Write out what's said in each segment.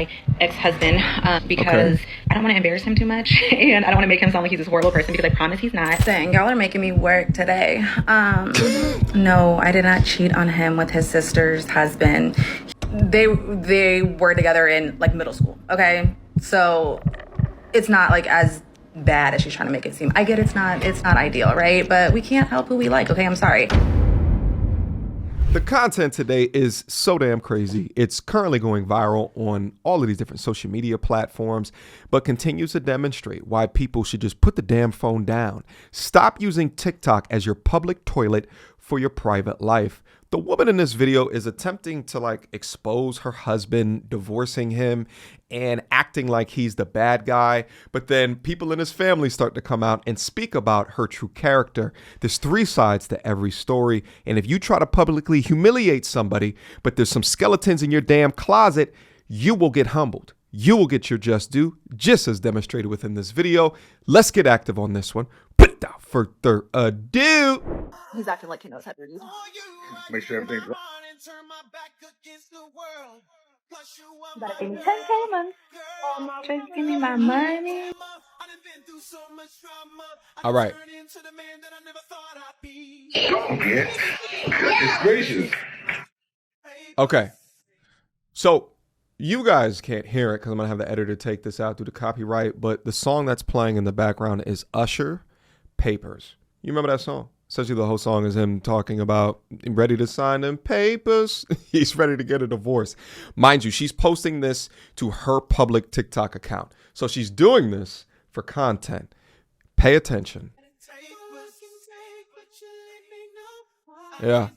my ex-husband because I don't want to embarrass him too much and I don't want to make him sound like he's this horrible person because I promise he's not. Dang, y'all are making me work today. No, I did not cheat on him with his sister's husband. They were together in like middle school, okay? So it's not like as bad as she's trying to make it seem. I get it's not ideal, right? But we can't help who we like, okay? I'm sorry. The content today is so damn crazy. It's currently going viral on all of these different social media platforms, but continues to demonstrate why people should just put the damn phone down. Stop using TikTok as your public toilet for your private life. The woman in this video is attempting to expose her husband, divorcing him and acting like he's the bad guy. But then people in his family start to come out and speak about her true character. There's three sides to every story. And if you try to publicly humiliate somebody, but there's some skeletons in your damn closet, you will get humbled. You will get your just due, just as demonstrated within this video. Let's get active on this one. Without further ado. He's acting like he knows how to do. Make sure everything's right. You better give me 10K a month. Just give me my money. All right. Goodness gracious. Okay. So you guys can't hear it because I'm going to have the editor take this out due to copyright, but the song that's playing in the background is Usher, Papers. You remember that song? Essentially, the whole song is him talking about ready to sign them papers. He's ready to get a divorce. Mind you, she's posting this to her public TikTok account. So she's doing this for content. Pay attention. Yeah.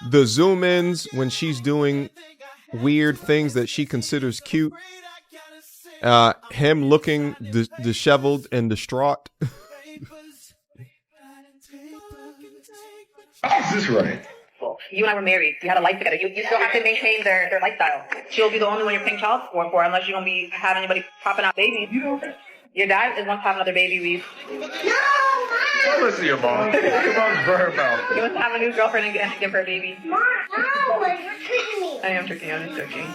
The zoom ins when she's doing weird things that she considers cute. Him looking disheveled and distraught. Is this right? You and I were married. You had a life together. You still have to maintain their lifestyle. She'll be the only one you're paying child support for unless you're going to be having anybody popping out babies. Your dad is wants to have another baby, Reese. Don't listen to your mom. Your mom's for her mouth. He wants to have a new girlfriend and give her a baby. Mom, no, you're tricking me. I am tricking you. I'm just joking.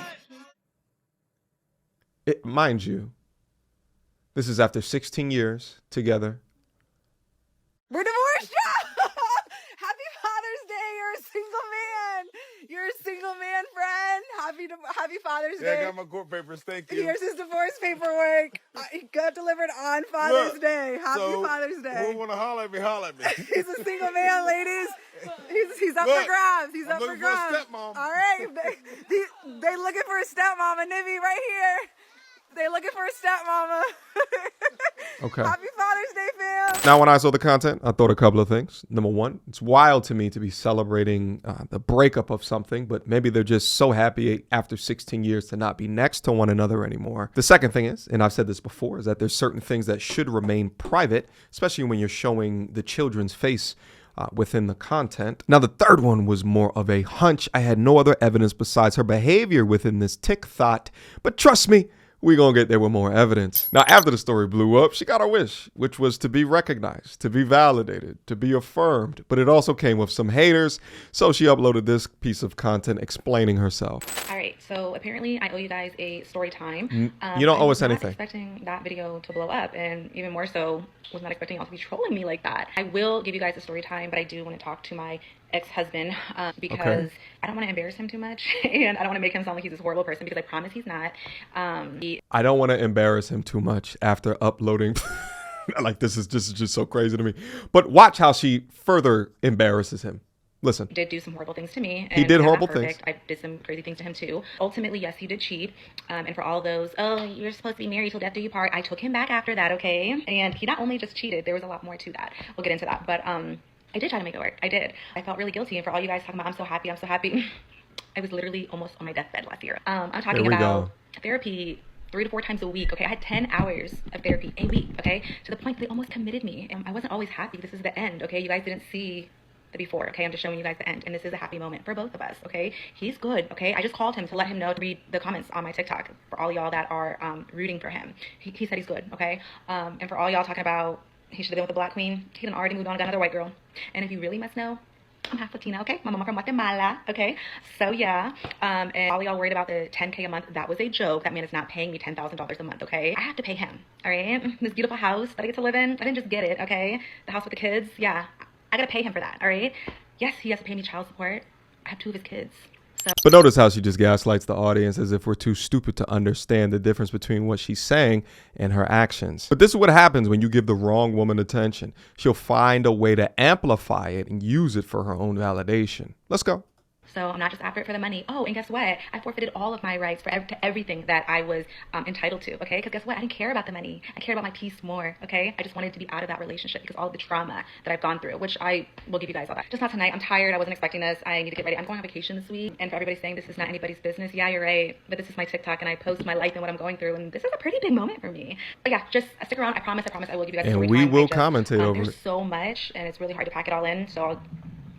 Mind you, this is after 16 years together. We're divorced. Happy Father's Day. You're a single man. You're a single man, friend. Happy Father's Day. Yeah, I got my court papers. Thank you. Here's his divorce paperwork. He got delivered on Father's Day. Happy Father's Day. Who want to holler at me? Holler at me. He's a single man, ladies. He's up for grabs. He's up for grabs. For a stepmom. All right. They looking for a stepmama. Nibby right here. They looking for a stepmama. Okay. Happy Father's Day, fam. Now, when I saw the content, I thought a couple of things. Number one, it's wild to me to be celebrating the breakup of something, but maybe they're just so happy after 16 years to not be next to one another anymore. The second thing is, and I've said this before, is that there's certain things that should remain private, especially when you're showing the children's face within the content. Now, the third one was more of a hunch. I had no other evidence besides her behavior within this TikTok, but trust me, we're going to get there with more evidence. Now, after the story blew up, she got her wish, which was to be recognized, to be validated, to be affirmed. But it also came with some haters. So she uploaded this piece of content explaining herself. All right. So apparently I owe you guys a story time. You don't owe us I was anything. not expecting that video to blow up. And even more so, was not expecting y'all to be trolling me like that. I will give you guys a story time, but I do want to talk to my ex-husband because I don't want to embarrass him too much and I don't want to make him sound like he's this horrible person because I promise he's not. I don't want to embarrass him too much after uploading. This is just so crazy to me. But watch how she further embarrasses him. Listen. He did do some horrible things to me. He did horrible things. I did some crazy things to him too. Ultimately, yes, he did cheat. And for all those, oh, you're supposed to be married till death do you part. I took him back after that, okay? And he not only just cheated, there was a lot more to that. We'll get into that. But I did try to make it work. I did. I felt really guilty. And for all you guys talking about, I'm so happy. I was literally almost on my deathbed last year. I'm talking about therapy 3 to 4 times a week, okay? I had 10 hours of therapy a week, okay? To the point that they almost committed me. And I wasn't always happy. This is the end, okay? You guys didn't see the before, okay? I'm just showing you guys the end. And this is a happy moment for both of us, okay? He's good, okay? I just called him to let him know to read the comments on my TikTok for all y'all that are rooting for him. He said he's good, okay? And for all y'all talking about he should have been with the black queen, he done already moved on to another white girl. And if you really must know, I'm half Latina, okay? My mama from Guatemala, okay? So yeah, and all y'all worried about the $10K a month, that was a joke. That man is not paying me $10,000 a month, okay? I have to pay him, all right? This beautiful house that I get to live in, I didn't just get it, okay? The house with the kids, yeah, I gotta pay him for that, all right? Yes, he has to pay me child support. I have 2 of his kids. But notice how she just gaslights the audience as if we're too stupid to understand the difference between what she's saying and her actions. But this is what happens when you give the wrong woman attention. She'll find a way to amplify it and use it for her own validation. Let's go. So I'm not just after it for the money. Oh, and guess what? I forfeited all of my rights to everything that I was entitled to, okay? Because guess what? I didn't care about the money. I cared about my peace more, okay? I just wanted to be out of that relationship because all of the trauma that I've gone through, which I will give you guys all that. Just not tonight. I'm tired. I wasn't expecting this. I need to get ready. I'm going on vacation this week. And for everybody saying this is not anybody's business, yeah, you're right. But this is my TikTok and I post my life and what I'm going through. And this is a pretty big moment for me. But yeah, just stick around. I promise I will give you guys and we will commentate over there's it. so much and it's really hard to pack it all in. So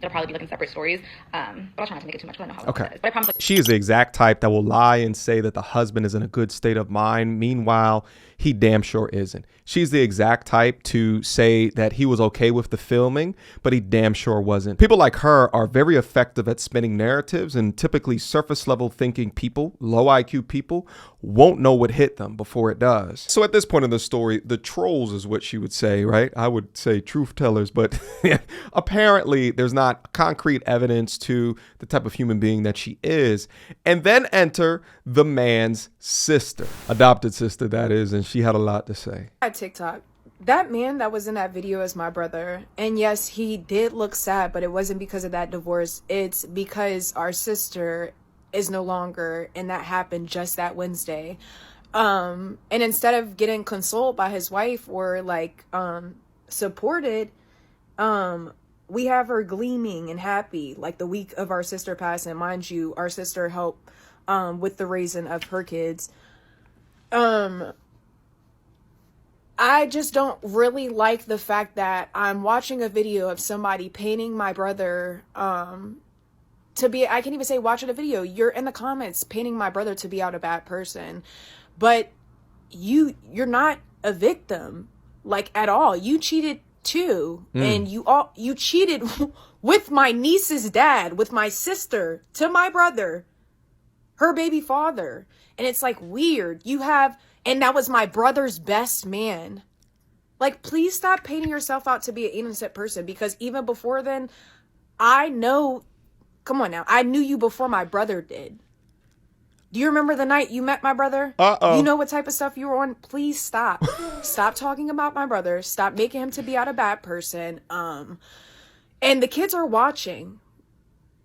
they'll probably be looking separate stories, but I'll try not to make it too much because I know how it is. But I promise. She is the exact type that will lie and say that the husband is in a good state of mind. Meanwhile, he damn sure isn't. She's the exact type to say that he was okay with the filming, but he damn sure wasn't. People like her are very effective at spinning narratives, and typically surface level thinking people, low IQ people, won't know what hit them before it does. So at this point in the story, the trolls is what she would say, right? I would say truth tellers, but apparently there's not concrete evidence to the type of human being that she is. And then enter the man's sister, adopted sister that is, and she had a lot to say. At TikTok, that man that was in that video is my brother, and yes, he did look sad, but it wasn't because of that divorce. It's because our sister is no longer, and that happened just that Wednesday. And instead of getting consoled by his wife or like supported, we have her gleaming and happy like the week of our sister passing. Mind you, our sister helped with the raising of her kids. I just don't really like the fact that I'm watching a video of somebody painting my brother to be, I can't even say watching a video. You're in the comments painting my brother to be out a bad person, but you're not a victim like at all. You cheated too, and you cheated with my niece's dad, with my sister, to my brother, her baby father, and it's like weird. And that was my brother's best man. Like, please stop painting yourself out to be an innocent person, because even before then, I know, come on now, I knew you before my brother did. Do you remember the night you met my brother? You know what type of stuff you were on? Please stop. Stop talking about my brother. Stop making him to be out a bad person. And the kids are watching.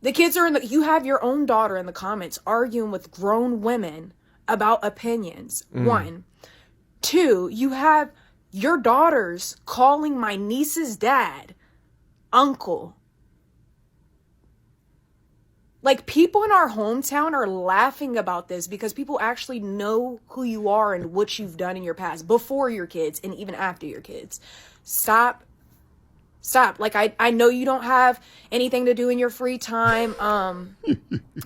The kids are you have your own daughter in the comments arguing with grown women about opinions. 1. 2, you have your daughters calling my niece's dad uncle. Like, people in our hometown are laughing about this because people actually know who you are and what you've done in your past before your kids and even after your kids. Stop. Like, I know you don't have anything to do in your free time. I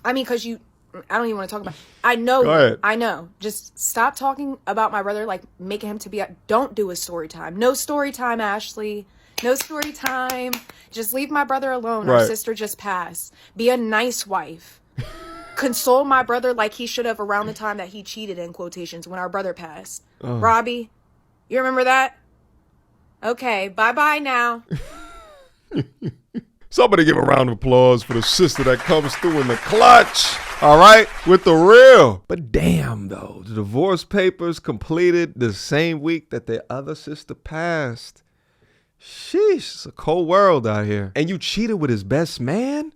mean, because I don't even want to talk about it. I know. Just stop talking about my brother, like making him to be. Don't do a story time. No story time, Ashley. No story time. Just leave my brother alone. Our sister just passed. Be a nice wife. Console my brother like he should have around the time that he cheated, in quotations, when our brother passed. Robbie, you remember that? Okay, bye-bye now. Somebody give a round of applause for the sister that comes through in the clutch. All right, with the real. But damn, though, the divorce papers completed the same week that their other sister passed. Sheesh, it's a cold world out here. And you cheated with his best man?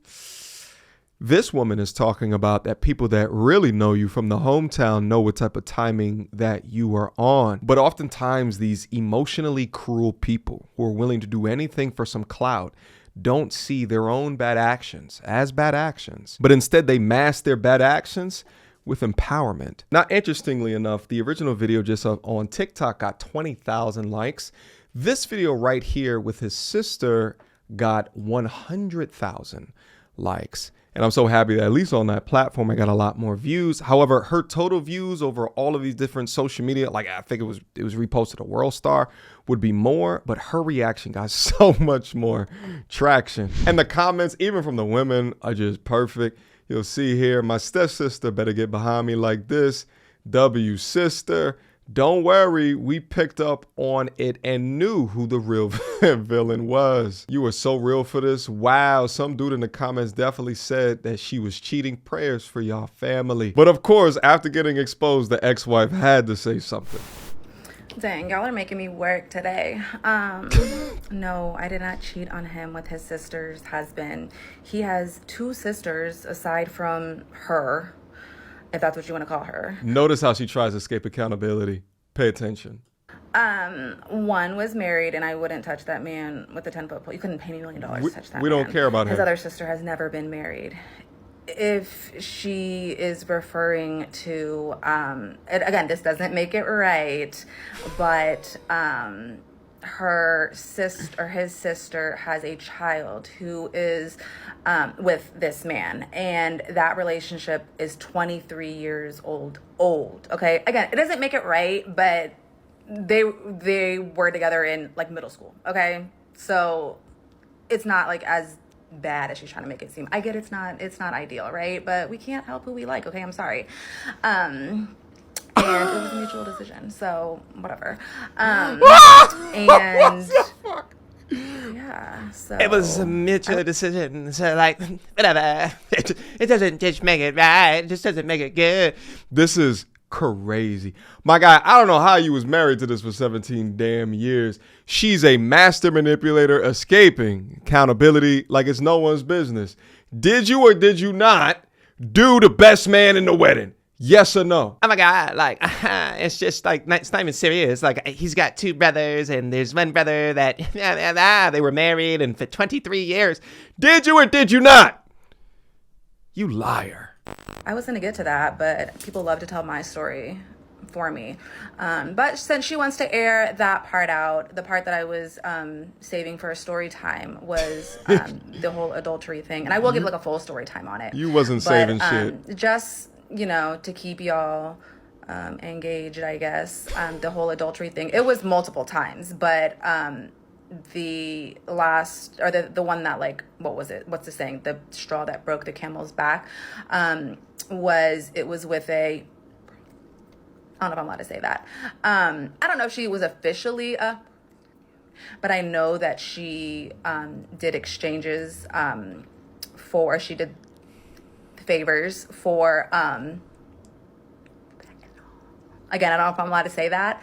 This woman is talking about that people that really know you from the hometown know what type of timing that you are on. But oftentimes these emotionally cruel people who are willing to do anything for some clout don't see their own bad actions as bad actions, but instead they mask their bad actions with empowerment. Now, interestingly enough, the original video just on TikTok got 20,000 likes. This video right here with his sister got 100,000 likes. And I'm so happy that at least on that platform, I got a lot more views. However, her total views over all of these different social media, like I think it was reposted to World Star, would be more, but her reaction got so much more traction. And the comments, even from the women, are just perfect. You'll see here, my stepsister better get behind me like this. W sister. Don't worry, we picked up on it and knew who the real villain was. You were so real for this. Wow, some dude in the comments definitely said that she was cheating. Prayers for y'all family. But of course, after getting exposed, the ex-wife had to say something. Dang, y'all are making me work today. No, I did not cheat on him with his sister's husband. He has 2 sisters aside from her, if that's what you want to call her. Notice how she tries to escape accountability. Pay attention. One was married, and I wouldn't touch that man with a 10-foot pole. You couldn't pay me $1 million to touch that man. We don't care about his him. Other sister has never been married. If she is referring to, again, this doesn't make it right, but her sister or his sister has a child who is with this man, and that relationship is 23 years old. Okay, again, it doesn't make it right, but they were together in like middle school. Okay, so it's not like as bad as she's trying to make it seem. I get it's not ideal, right? But we can't help who we like. Okay, I'm sorry. And it was a mutual decision, so whatever. And yeah, so it was a mutual decision. So like, whatever. It doesn't just make it right. It just doesn't make it good. This is crazy. My guy, I don't know how you was married to this for 17 damn years. She's a master manipulator escaping accountability like it's no one's business. Did you or did you not do the best man in the wedding? Yes or no? Oh my God, like, it's just like, it's not even serious. Like, he's got 2 brothers, and there's one brother that, they were married, and for 23 years. Did you or did you not? You liar. I was going to get to that, but people love to tell my story for me. But since she wants to air that part out, the part that I was saving for a story time was the whole adultery thing. And I will give like a full story time on it. You wasn't saving shit. Just, to keep y'all engaged, I guess, the whole adultery thing. It was multiple times, but the last, or the one that, like, what was it? What's the saying? The straw that broke the camel's back was with I don't know if I'm allowed to say that. I don't know if she was officially but I know that she did exchanges she did favors for, again, I don't know if I'm allowed to say that.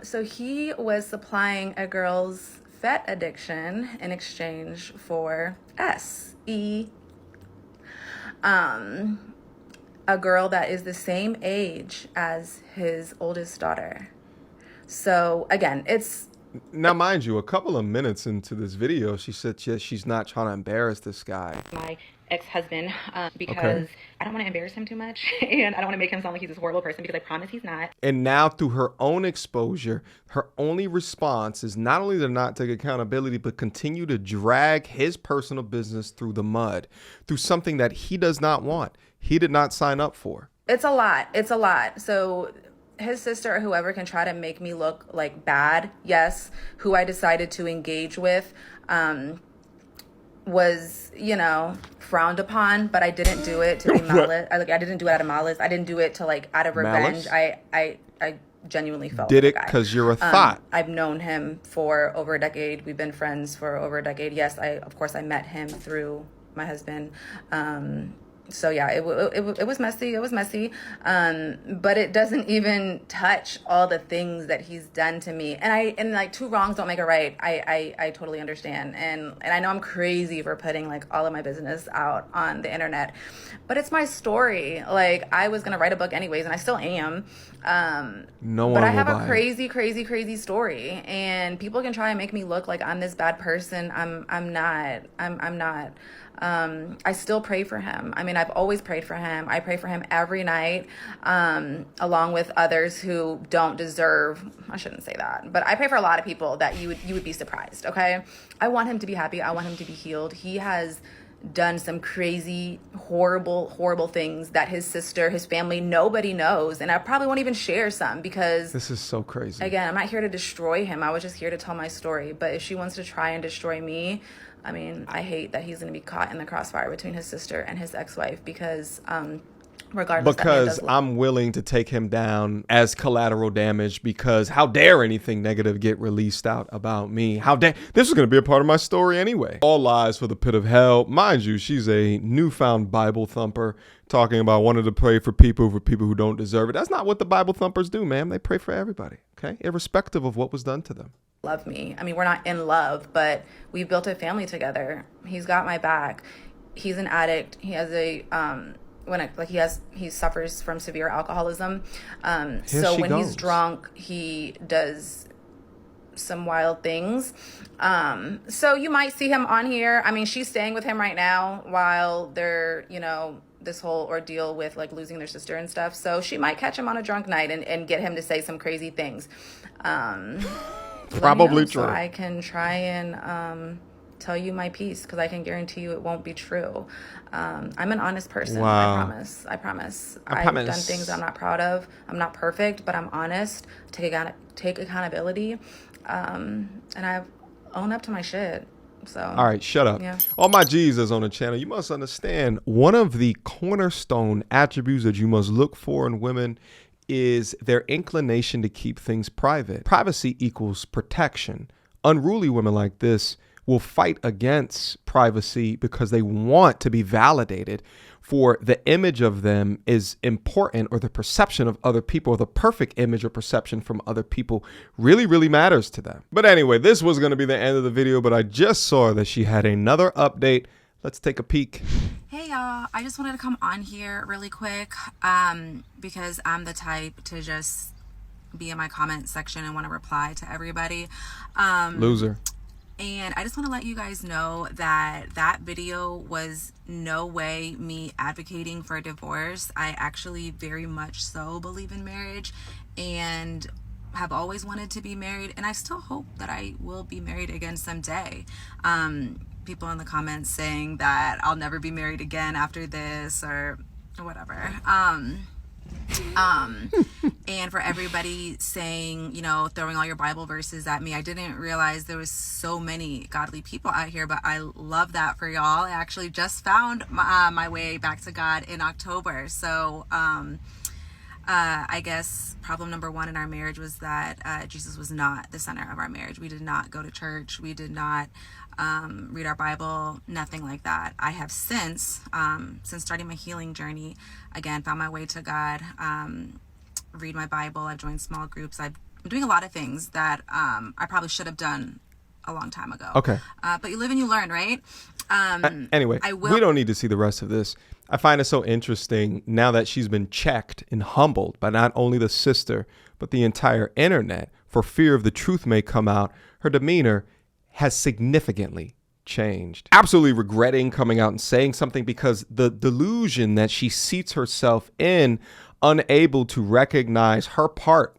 So he was supplying a girl's fet addiction in exchange for SE. A girl that is the same age as his oldest daughter. So again, it's... Now, mind you, a couple of minutes into this video, she said she's not trying to embarrass this guy. My ex-husband, because I don't want to embarrass him too much, and I don't want to make him sound like he's this horrible person, because I promise he's not. And now, through her own exposure, her only response is not only to not take accountability, but continue to drag his personal business through the mud, through something that he does not want. He did not sign up for. It's a lot. It's a lot. So his sister or whoever can try to make me look like bad, yes, who I decided to engage with, was, frowned upon, but I didn't do it to be malice. I didn't do it out of malice. I didn't do it to out of revenge. I genuinely felt did it because you're a thought. I've known him for over a decade. We've been friends for over a decade. Yes, of course I met him through my husband. So yeah, it was messy. It was messy. But it doesn't even touch all the things that he's done to me. And like, 2 wrongs don't make a right. I totally understand. And I know I'm crazy for putting like all of my business out on the internet, but it's my story. Like, I was going to write a book anyways, and I still am. No one but I have will a buy crazy story, and people can try and make me look like I'm this bad person. I'm not. I still pray for him. I mean, I've always prayed for him. I pray for him every night, along with others who don't deserve, I shouldn't say that, but I pray for a lot of people that you would be surprised. Okay. I want him to be happy. I want him to be healed. He has done some crazy, horrible things that his sister, his family, nobody knows. And I probably won't even share some because This is so crazy. again, I'm not here to destroy him. I was just here to tell my story. But if she wants to try and destroy me, I mean, I hate that he's going to be caught in the crossfire between his sister and his ex-wife because regardless, that man Because does I'm willing to take him down as collateral damage, because how dare anything negative get released out about me? How dare this is going to be a part of my story anyway. All lies for the pit of hell. Mind you, she's a newfound Bible thumper talking about wanting to pray for people who don't deserve it. That's not what the Bible thumpers do, ma'am. They pray for everybody, okay? Irrespective of what was done to them. love me. I mean, we're not in love, but we've built a family together. He's got my back. He's an addict. He has a he suffers from severe alcoholism. So when he's drunk, he does some wild things. So you might see him on here. I mean, she's staying with him right now while they're, this whole ordeal with like losing their sister and stuff. So she might catch him on a drunk night and get him to say some crazy things. Probably true. So I can try and tell you my piece, because I can guarantee you it won't be true. I'm an honest person. Wow. I promise. I've done things I'm not proud of. I'm not perfect, but I'm honest. Take accountability, and I own up to my shit. So all right, shut up. Yeah. All my Jesus on the channel, you must understand one of the cornerstone attributes that you must look for in women is their inclination to keep things private. Privacy equals protection. Unruly women like this will fight against privacy because they want to be validated, for the image of them is important, or the perception of other people, or the perfect image or perception from other people really, really matters to them. But anyway, this was going to be the end of the video, but I just saw that she had another update. Let's take a peek. Hey y'all, I just wanted to come on here really quick because I'm the type to just be in my comment section and want to reply to everybody. Loser. And I just want to let you guys know that that video was no way me advocating for a divorce. I actually very much so believe in marriage and have always wanted to be married, and I still hope that I will be married again someday. People in the comments saying that I'll never be married again after this or whatever. And for everybody saying, throwing all your Bible verses at me, I didn't realize there was so many godly people out here, but I love that for y'all. I actually just found my way back to God in October. So, I guess problem number one in our marriage was that Jesus was not the center of our marriage. We did not go to church. We did not read our Bible, nothing like that. I have since starting my healing journey, again, found my way to God, read my Bible. I've joined small groups. I'm doing a lot of things that I probably should have done a long time ago. Okay. But you live and you learn, right? Anyway, we don't need to see the rest of this. I find it so interesting now that she's been checked and humbled by not only the sister, but the entire internet for fear of the truth may come out. Her demeanor has significantly changed. Absolutely regretting coming out and saying something, because the delusion that she seats herself in, unable to recognize her part,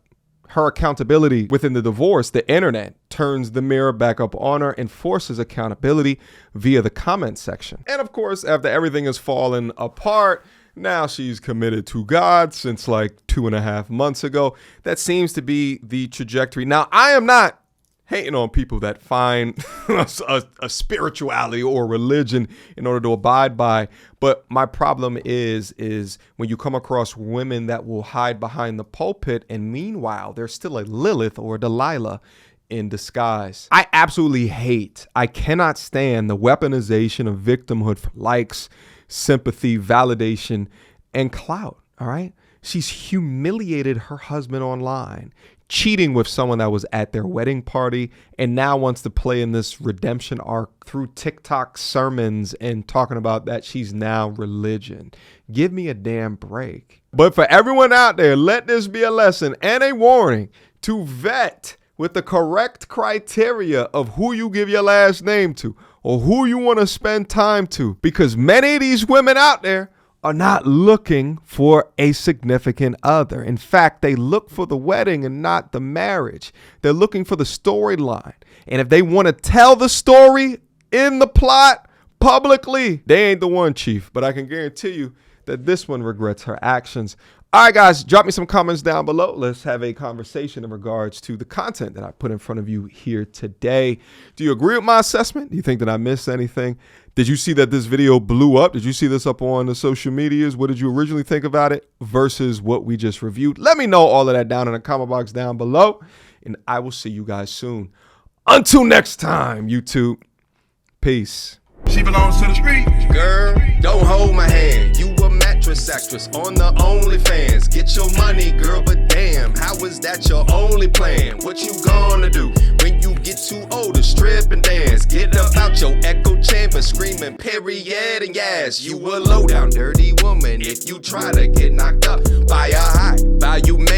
her accountability within the divorce, the internet turns the mirror back up on her and forces accountability via the comment section. And of course, after everything has fallen apart, now she's committed to God since like 2.5 months ago. That seems to be the trajectory. Now, I am not hating on people that find a spirituality or religion in order to abide by. But my problem is when you come across women that will hide behind the pulpit, and meanwhile, they're still a Lilith or a Delilah in disguise. I cannot stand the weaponization of victimhood for likes, sympathy, validation, and clout. All right. She's humiliated her husband online, cheating with someone that was at their wedding party, and now wants to play in this redemption arc through TikTok sermons and talking about that she's now religion. Give me a damn break. But for everyone out there, let this be a lesson and a warning to vet with the correct criteria of who you give your last name to or who you want to spend time to, because many of these women out there are not looking for a significant other. In fact, they look for the wedding and not the marriage. They're looking for the storyline. And if they want to tell the story in the plot, publicly. They ain't the one, Chief, but I can guarantee you that this one regrets her actions. All right, guys, drop me some comments down below. Let's have a conversation in regards to the content that I put in front of you here today. Do you agree with my assessment? Do you think that I missed anything? Did you see that this video blew up? Did you see this up on the social medias? What did you originally think about it versus what we just reviewed? Let me know all of that down in the comment box down below, and I will see you guys soon. Until next time, YouTube. Peace. She belongs to the street. Girl, don't hold my hand. You a mattress actress on the OnlyFans. Get your money, girl, but damn, how is that your only plan? What you gonna do when you get too old to strip and dance? Get up out your echo chamber screaming period and yes. You a low down dirty woman if you try to get knocked up by a high value man.